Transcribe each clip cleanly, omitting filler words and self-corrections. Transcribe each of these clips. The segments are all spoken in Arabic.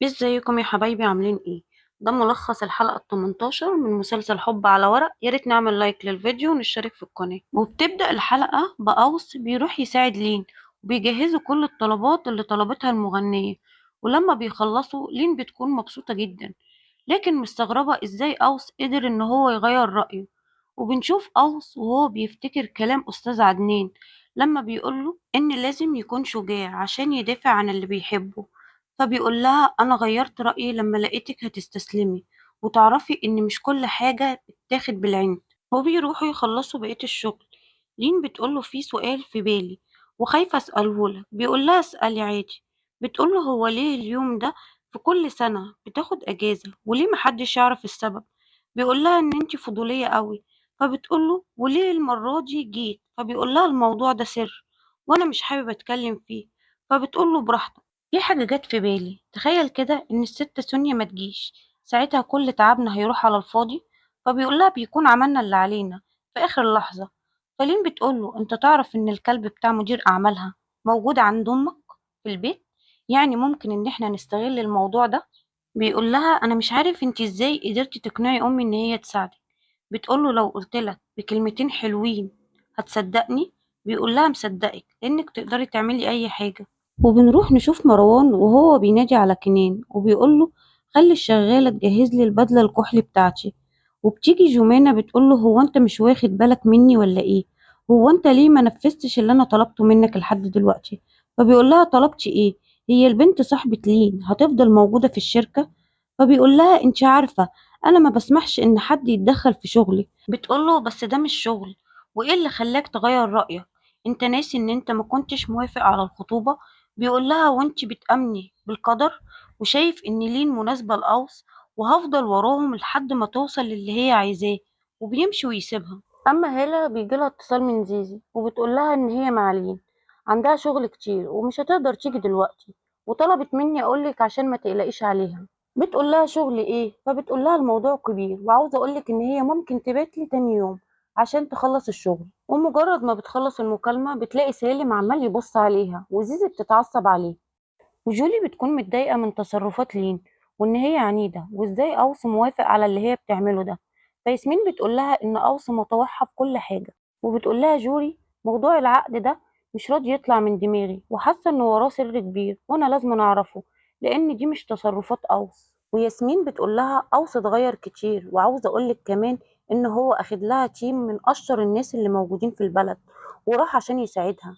ازيكم يا حبايبي عاملين ايه؟ ده ملخص الحلقة ال 18 من مسلسل حب على ورق. يا ريت نعمل لايك للفيديو ونشترك في القناة. وبتبدأ الحلقة بأوس بيروح يساعد لين، وبيجهزوا كل الطلبات اللي طلبتها المغنية. ولما بيخلصوا لين بتكون مبسوطة جدا، لكن مستغربة ازاي أوس قدر ان هو يغير رأيه. وبنشوف أوس وهو بيفتكر كلام أستاذ عدنان لما بيقوله إن لازم يكون شجاع عشان يدافع عن اللي بيحبه. فبيقول لها أنا غيرت رأيي لما لقيتك هتستسلمي وتعرفي إن مش كل حاجة بتتاخد بالعند. وبيروحوا يخلصوا بقية الشغل. لين بتقوله في سؤال في بالي وخايفة أسألهولك. بيقول لها اسألي عادي. بتقوله هو ليه اليوم ده في كل سنة بتاخد أجازة وليه محدش يعرف السبب؟ بيقول لها إن انتي فضولية قوي. فبتقوله وليه المرة دي جيت؟ فبيقول لها الموضوع ده سر وأنا مش حابب أتكلم فيه. فبتقوله براحتك. في حاجة جت في بالي، تخيل كده إن الست سونيا ما تجيش، ساعتها كل تعبنا هيروح على الفاضي. فبيقول لها بيكون عملنا اللي علينا في آخر لحظة. فلين بتقوله أنت تعرف إن الكلب بتاع مدير أعمالها موجود عند أمك في البيت، يعني ممكن إن إحنا نستغل الموضوع ده. بيقول لها أنا مش عارف أنت إزاي قدرتي تقنعي أمي إن هي تساعدك. بتقوله لو قلتلك بكلمتين حلوين هتصدقني؟ بيقول لها مصدقك لأنك تقدري تعملي أي حاجة. وبنروح نشوف مروان وهو بينادي على كنان وبيقوله خلي الشغالة تجهز لي البدلة الكحلي بتاعتي. وبتيجي جمانة بتقوله هو انت مش واخد بالك مني ولا ايه؟ هو انت ليه ما نفذتش اللي انا طلبته منك لحد دلوقتي؟ فبيقول لها طلبتي ايه؟ هي البنت صاحبة لين هتفضل موجودة في الشركة؟ فبيقول لها انت عارفة انا ما بسمحش ان حد يتدخل في شغلي. بتقوله بس ده مش شغل. وايه اللي خلاك تغير رأيك؟ انت ناسي ان انت ما كنتش موافق على الخطوبة؟ بيقول لها وانت بتأمني بالقدر وشايف ان لين مناسبة لأوس وهفضل وراهم لحد ما توصل للي هي عايزاه. وبيمشي ويسيبها. اما هالة بيجيلها اتصال من زيزي وبتقول لها ان هي مع لين عندها شغل كتير ومش هتقدر تيجي دلوقتي، وطلبت مني اقولك عشان ما تقلقيش عليها. بتقول لها شغل ايه؟ فبتقول لها الموضوع كبير وعاوزه اقولك ان هي ممكن تبات لي تاني يوم عشان تخلص الشغل. ومجرد ما بتخلص المكالمة بتلاقي سالم عمال يبص عليها وزيزي بتتعصب عليه. وجولي بتكون متضايقة من تصرفات لين وإن هي عنيدة وإزاي أوس موافق على اللي هي بتعمله ده. فياسمين بتقول لها إن أوس مطوعها في كل حاجة. وبتقول لها جوري موضوع العقد ده مش راضي يطلع من دماغي وحاسة إن وراه سر كبير وأنا لازم أعرفه لأن دي مش تصرفات أوس. وياسمين بتقول لها أوس اتغير كتير وعاوزة أقولك كمان إن هو أخد لها تيم من أشطر الناس اللي موجودين في البلد وراح عشان يساعدها.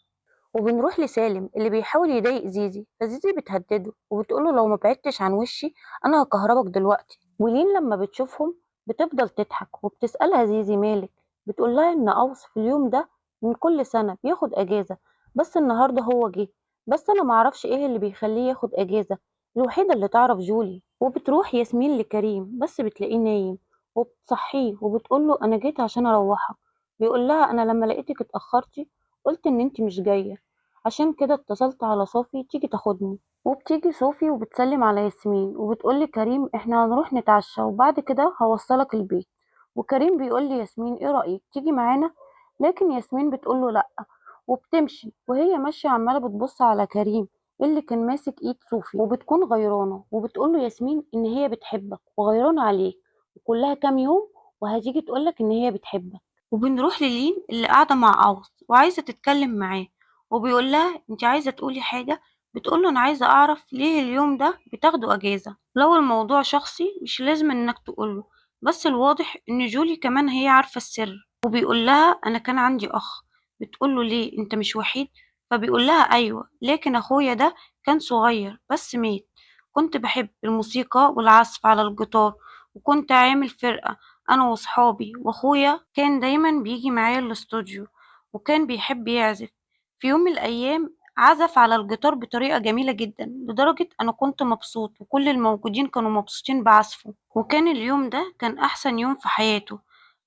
وبنروح لسالم اللي بيحاول يضايق زيزي، فزيزي بتهدده وبتقوله لو ما بعدتش عن وشي انا هكهربك دلوقتي. ولين لما بتشوفهم بتفضل تضحك وبتسألها زيزي مالك؟ بتقول لها ان اوس في اليوم ده من كل سنة بياخد اجازة، بس النهاردة هو جه. بس انا معرفش ايه اللي بيخليه ياخد اجازة، الوحيدة اللي تعرف جولي. وبتروح ياسمين لكريم بس بتلاقيه نايم وبتصحيه وبتقوله انا جيت عشان اروحك. بيقول لها انا لما لقيتك اتأخرتي قلت ان انت مش جاية، عشان كده اتصلت على صوفي تيجي تاخدني. وبتيجي صوفي وبتسلم على ياسمين وبتقولي كريم احنا هنروح نتعشى وبعد كده هوصلك البيت. وكريم بيقولي ياسمين ايه رأيك تيجي معانا؟ لكن ياسمين بتقوله لأ وبتمشي. وهي ماشية عمالة بتبص على كريم اللي كان ماسك ايد صوفي وبتكون غيرانة وبتقوله ياسمين ان هي بتحبك وغيرانة عليك وكلها كام يوم وهتيجي تقولك ان هي بتحبك. وبنروح للين اللي قاعدة مع عوض وعايزة تتكلم معاه. وبيقول لها انت عايزة تقولي حاجة؟ بتقول له انا عايزة اعرف ليه اليوم ده بتاخدوا اجازة. لو الموضوع شخصي مش لازم انك تقوله، بس الواضح ان جولي كمان هي عارفة السر. وبيقول لها انا كان عندي اخ. بتقول له ليه انت مش وحيد؟ فبيقول لها ايوه لكن اخويا ده كان صغير بس مات. كنت بحب الموسيقى والعزف على الجيتار وكنت عامل فرقة انا وصحابي، واخويا كان دايما بيجي معايا الاستوديو وكان بيحب يعزف. في يوم من الأيام عزف على الجيتار بطريقة جميلة جدا لدرجة أنا كنت مبسوط وكل الموجودين كانوا مبسوطين بعزفه، وكان اليوم ده كان أحسن يوم في حياته.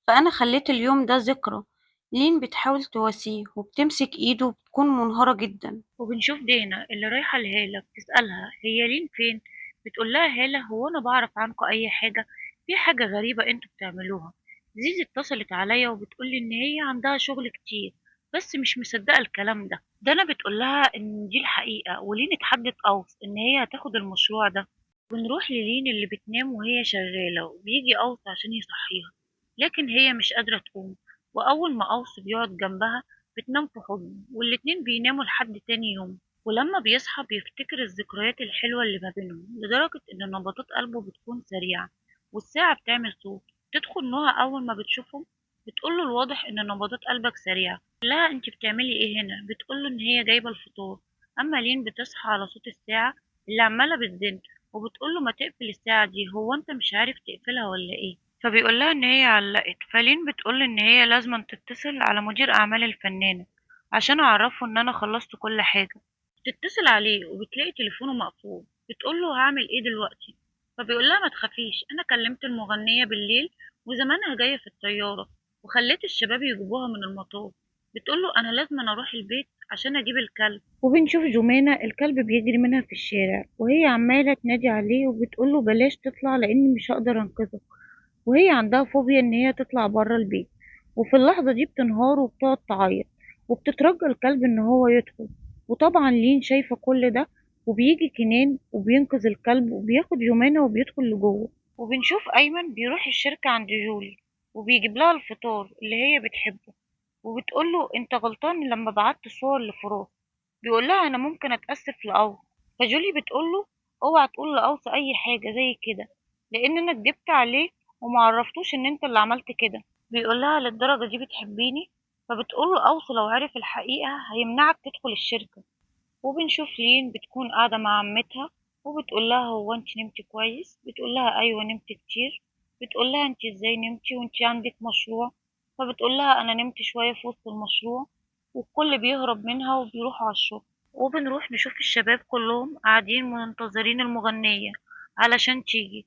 فأنا خليت اليوم ده ذكرى. لين بتحاول تواسيه وبتمسك إيده وبتكون منهارة جدا. وبنشوف دينا اللي رايحة لهالة بتسألها هي لين فين. بتقول لها هالة هو أنا بعرف عنكم أي حاجة؟ في حاجة غريبة انتوا بتعملوها. زيزي اتصلت عليا وبتقولي إن هي عندها شغل كتير بس مش مصدقة الكلام ده. أنا بتقول لها إن دي الحقيقة ولين اتحدت أوس إن هي هتاخد المشروع ده. بنروح للين اللي بتنام وهي شغالة وبيجي أوس عشان يصحيها، لكن هي مش قادرة تقوم. وأول ما أوس بيقعد جنبها بتنام في حضنه، والاتنين بيناموا لحد تاني يوم. ولما بيصحى بيفتكر الذكريات الحلوة اللي ما بينهم، لدرجة إن نبضات قلبه بتكون سريعة والساعة بتعمل صوت. تدخل نهى أول ما بتشوفهم، بتقوله الواضح إن نبضات قلبك سريعة. لها انت بتعملي ايه هنا؟ بتقوله إن هي جايبة الفطار. أما لين بتصحى على صوت الساعة اللي عمالة بتزن، وبتقول له ما تقفل الساعة دي، هو انت مش عارف تقفلها ولا ايه؟ فبيقول لها ان هي علقت. فلين بتقول ان هي لازم تتصل على مدير اعمال الفنانة عشان اعرفه ان انا خلصت كل حاجة. بتتصل عليه وبتلاقي تليفونه مقفول. بتقول له هعمل ايه دلوقتي؟ فبيقول لها ما تخافيش، انا كلمت المغنية بالليل وزمانها جاية في الطيارة، وخليت الشباب يجيبوها من المطار. بتقول له انا لازم اروح البيت عشان اجيب الكلب. وبنشوف جمانة الكلب بيجري منها في الشارع، وهي عمالة تنادي عليه وبتقوله بلاش تطلع لاني مش هقدر انقذك. وهي عندها فوبيا ان هي تطلع بره البيت. وفي اللحظة دي بتنهار وبتقعد تعيط، وبتترجى الكلب ان هو يدخل. وطبعا لين شايفة كل ده، وبيجي كنان وبينقذ الكلب وبياخد جمانة وبيدخل لجوه. وبنشوف أيمن بيروح الشركة عند جولي وبيجيب لها الفطار اللي هي بتحبه، وبتقوله انت غلطان لما بعت صور لفراس. بيقول لها انا ممكن اتاسف لاوس. فجولي بتقول له اوعى تقول لاوس اي حاجه زي كده، لان انا كدبت عليه وما عرفتوش ان انت اللي عملت كده. بيقول لها للدرجه دي بتحبيني؟ فبتقول له اوس لو عرف الحقيقه هيمنعك تدخل الشركه. وبنشوف لين بتكون قاعده مع عمتها وبتقول لها هو انت نمتي كويس؟ بتقول لها ايوه نمت كتير. بتقول لها انت ازاي نمتي وانت عندك مشروع؟ فبتقول لها انا نمت شويه في وسط المشروع، والكل بيهرب منها وبيروحوا على الشغل. وبنروح نشوف الشباب كلهم قاعدين منتظرين المغنية علشان تيجي.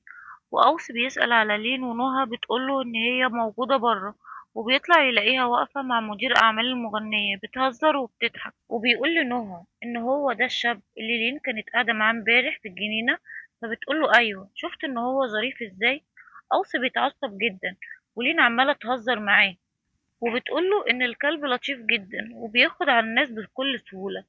وأوس بيسأل على لين ونهى بتقوله إن هي موجودة برا، وبيطلع يلاقيها واقفة مع مدير أعمال المغنية بتهزر وبتضحك. وبيقول لنهى إن هو ده الشاب اللي لين كانت قاعدة معاه امبارح في الجنينة. فبتقوله أيوه، شفت إن هو ظريف إزاي؟ أوس بيتعصب جدا، ولين عمالة تهزر معاه وبتقوله إن الكلب لطيف جدا وبياخد على الناس بكل سهولة.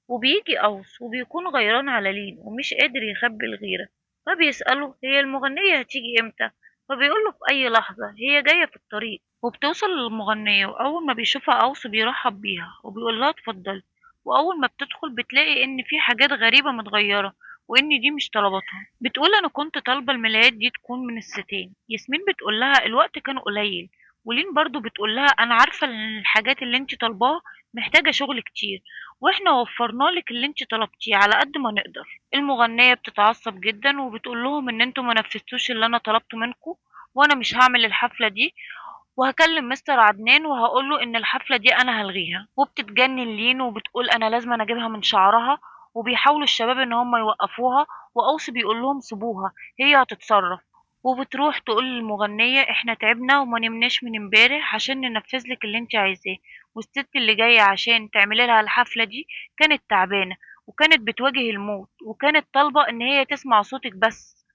وبيجي أوس وبيكون غيران على لين ومش قادر يخبي الغيرة. فبيسأله هي المغنية هتيجي امتى؟ فبيقوله في أي لحظة، هي جاية في الطريق. وبتوصل للمغنية وأول ما بيشوفها أوس بيرحب بيها وبيقولها اتفضلي. وأول ما بتدخل بتلاقي إن في حاجات غريبة متغيرة، وإن دي مش طلباتها. بتقول أنا كنت طالبة الملايات دي تكون من الستين. ياسمين بتقولها الوقت كان قليل. ولين برضو بتقولها أنا عارفة إن الحاجات اللي انتي طالباها محتاجة شغل كتير، واحنا وفرنا لك اللي انت طلبتيه على قد ما نقدر. المغنية بتتعصب جدا وبتقول لهم ان انتوا ما نفذتوش اللي انا طلبته منكم، وانا مش هعمل الحفلة دي، وهكلم مستر عدنان وهقول له ان الحفلة دي انا هلغيها. وبتتجنن لين وبتقول انا لازم أنا اجيبها من شعرها. وبيحاولوا الشباب ان هم يوقفوها، واوصي بيقول لهم سيبوها هي هتتصرف. وبتروح تقول للمغنية احنا تعبنا وما نمناش من امبارح عشان ننفذ لك اللي انت عايزاه، والست اللي جاية عشان تعملي لها الحفلة دي كانت تعبانة وكانت بتواجه الموت وكانت طالبة ان هي تسمع صوتك بس.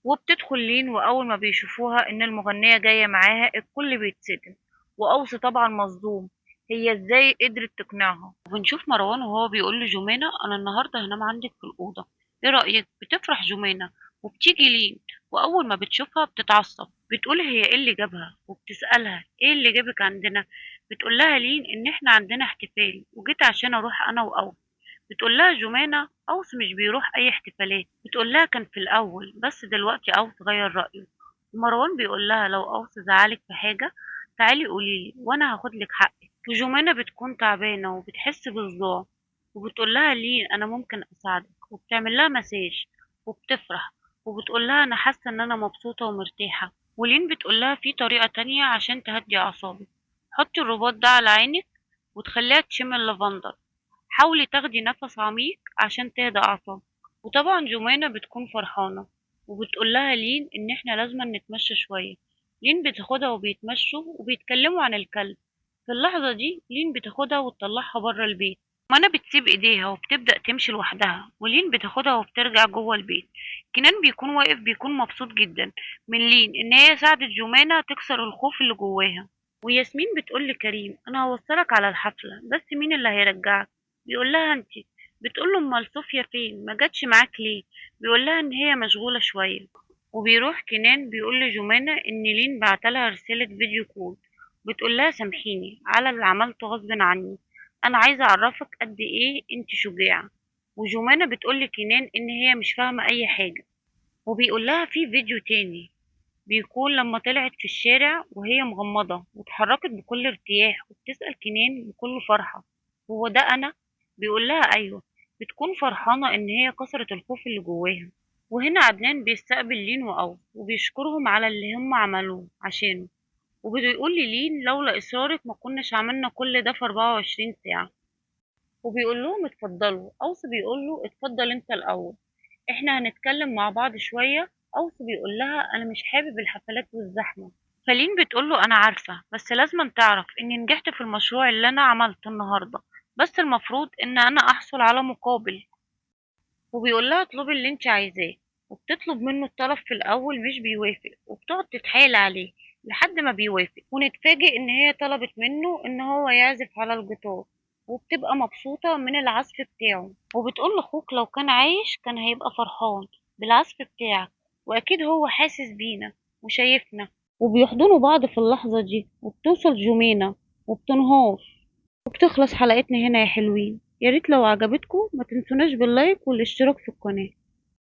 وبتدخل لين وأول ما بيشوفوها إن المغنية جاية معاها الكل بيتصدم. وأوصي طبعا مصدوم، هي ازاي قدرت تقنعها. وبنشوف مروان وهو بيقول لجمانة أنا النهاردة هنام عندك في الأوضة، إيه رأيك؟ بتفرح جمانة وبتيجي لين، وأول ما بتشوفها بتتعصب. بتقول هي إيه اللي جابها، وبتسألها إيه اللي جابك عندنا؟ بتقول لها لين إن إحنا عندنا احتفال وجيت عشان أروح أنا وأوس. بتقول لها جمانة أوس مش بيروح أي احتفالات. بتقول لها كان في الأول بس دلوقتي أوس غير رأيه. ومروان بيقول لها لو أوس زعلك في حاجة تعالي قوليلي وأنا هاخد لك حقك. وجمانة بتكون تعبانة وبتحس بالصداع، وبتقول لها ليه أنا ممكن أساعدك، وبتعمل لها مساج وبتفرح. وبتقول لها أنا حاسة إن أنا مبسوطة ومرتاحة. ولين بتقول لها في طريقة تانية عشان تهدي أعصابك، حطي الرباط ده على عينك وتخليها تشم اللافندر. حاولي تاخدي نفس عميق عشان تهدى أعصابك. وطبعا جمانة بتكون فرحانة وبتقول لها لين إن إحنا لازم نتمشى شوية. لين بتاخدها وبيتمشوا وبيتكلموا عن الكلب. في اللحظة دي لين بتاخدها وتطلعها بره البيت. منى بتسيب ايديها وبتبدأ تمشي لوحدها، ولين بتاخدها وبترجع جوه البيت. كنان بيكون واقف بيكون مبسوط جدا من لين ان هي ساعدت جمانة تكسر الخوف اللي جواها. وياسمين بتقول لكريم انا هوصلك على الحفلة بس مين اللي هيرجعك؟ بيقول لها انتي. بتقوله امال صوفيا فين ما جاتش معاك ليه؟ بيقولها ان هي مشغولة شوية. وبيروح كنان بيقول لجمانة ان لين بعتلها رسالة فيديو كول، بتقولها سامحيني على اللي عملته غصب عني، انا عايزة اعرفك قد ايه انت شجاعة. وجمانة بتقول لكنان ان هي مش فاهمة اي حاجة. وبيقولها في فيديو تاني بيكون لما طلعت في الشارع وهي مغمضة واتحركت بكل ارتياح وبتسأل كنان بكل فرحة، هو ده أنا؟ بيقولها أيوه. بتكون فرحانة إن هي كسرت الخوف اللي جواها. وهنا عدنان بيستقبل لين وأوف وبيشكرهم على اللي هم عملوه عشانه. وبيقول للين لولا إصرارك ما كناش عملنا كل ده في 24 ساعة. وبيقول لهم اتفضلوا. أوس بيقول له اتفضل انت الأول، احنا هنتكلم مع بعض شوية. أوس بيقول لها أنا مش حابب الحفلات والزحمة. فلين بتقول له أنا عارفة بس لازم تعرف إني نجحت في المشروع اللي أنا عملته النهاردة، بس المفروض إن أنا أحصل على مقابل. وبيقول لها اطلبي اللي انت عايزاه. وبتطلب منه الطلب في الأول مش بيوافق وبتقعد تتحايل عليه لحد ما بيوافق. ونتفاجئ إن هي طلبت منه إن هو يعزف على الجيتار، وبتبقى مبسوطة من العزف بتاعه. وبتقول لأخوك لو كان عايش كان هيبقى فرحان بالعزف بتاعك، وأكيد هو حاسس بينا وشايفنا. وبيحضنوا بعض في اللحظة دي وبتوصل جمينة وبتنهار. وبتخلص حلقتنا هنا يا حلوين. يا ريت لو عجبتكم ما تنسوناش باللايك والاشتراك في القناة.